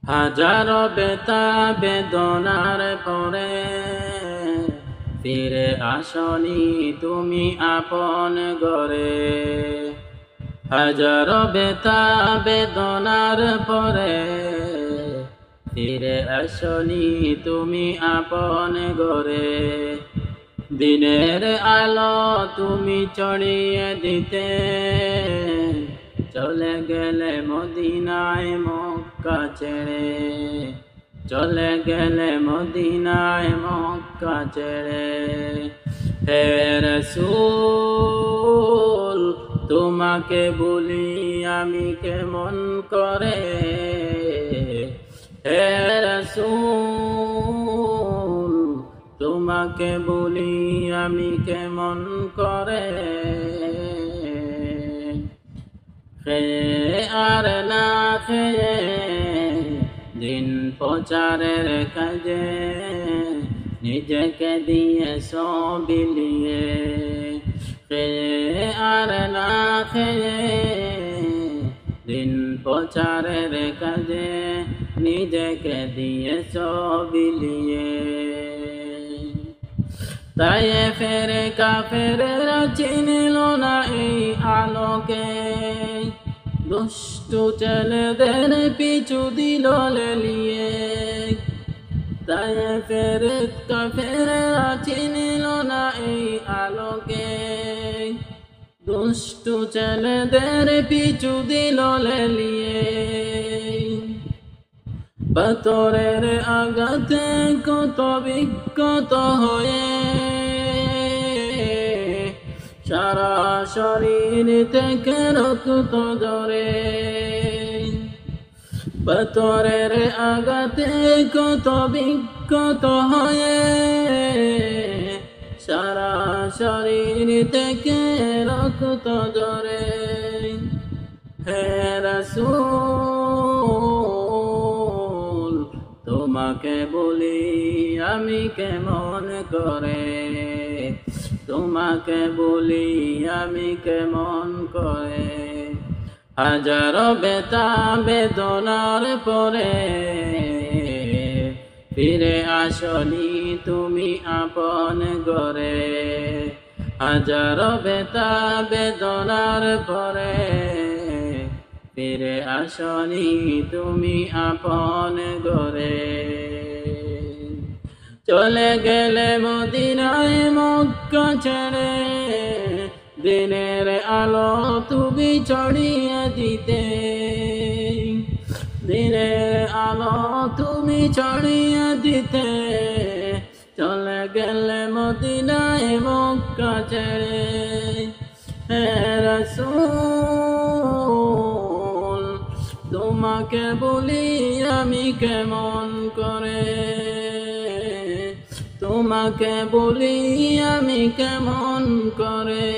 হাজারো বেতা বেদনার পরে ফিরে আসনি তুমি আপন ঘরে। হাজারো বেতা বেদনার পরে ফিরে আসনি তুমি আপন ঘরে। দিনের আলো তুমি ছড়িয়ে দিতে চলে গেলে মদিনায় মক্কা ছেড়ে। চলে গেলে মদিনায় মক্কা ছেড়ে। হে রাসূল তোমাকে বলি আমি কেমন করে। হে রাসূল তোমাকে বলি আমি কেমন করে। খেয়ে আর না খেয়ে দিন প্রচারের কাজে নিজেকে দিয়ে সব বিলিয়ে। খেয়ে আর না খেয়ে দিন প্রচারের কাজে নিজেকে দিয়ে সব বিলিয়ে। তাই ফেরে কাফেররা চিনল না এই আলোকে। দুষ্টু ছেলেদের পিছু দিল লেলিয়ে। তাই ফেরে কাফেররা চিনল না এই আলোকে। দুষ্টু ছেলেদের পিছু দিল লেলিয়ে। পাথরের আঘাতে কত বিক্ষত হয়ে সারা শরীর থেকে রক্ত ঝরে। পাথরের আঘাতে কত বিক্ষত হয়ে সারা শরীর থেকে রক্ত ঝরে। হে রাসূল তোমাকে বলি আমি কেমন করে। তোমাকে বলি আমি কেমন করে। হাজারো বেতা বেদনার পরে ফিরে আসনি তুমি আপন ঘরে। হাজারো বেতা বেদনার পরে ফিরে আসনি তুমি আপন ঘরে। চলে গেলে মদিনায় মক্কা ছেড়ে দিনের আলো তুমি ছড়িয়ে দিতে। দিনের আলো তুমি ছড়িয়ে দিতে চলে গেলে মদিনায় মক্কা ছেড়ে। হে রাসূল তোমাকে বলি আমি কেমন করে। তোমাকে বলি আমি কেমন করে।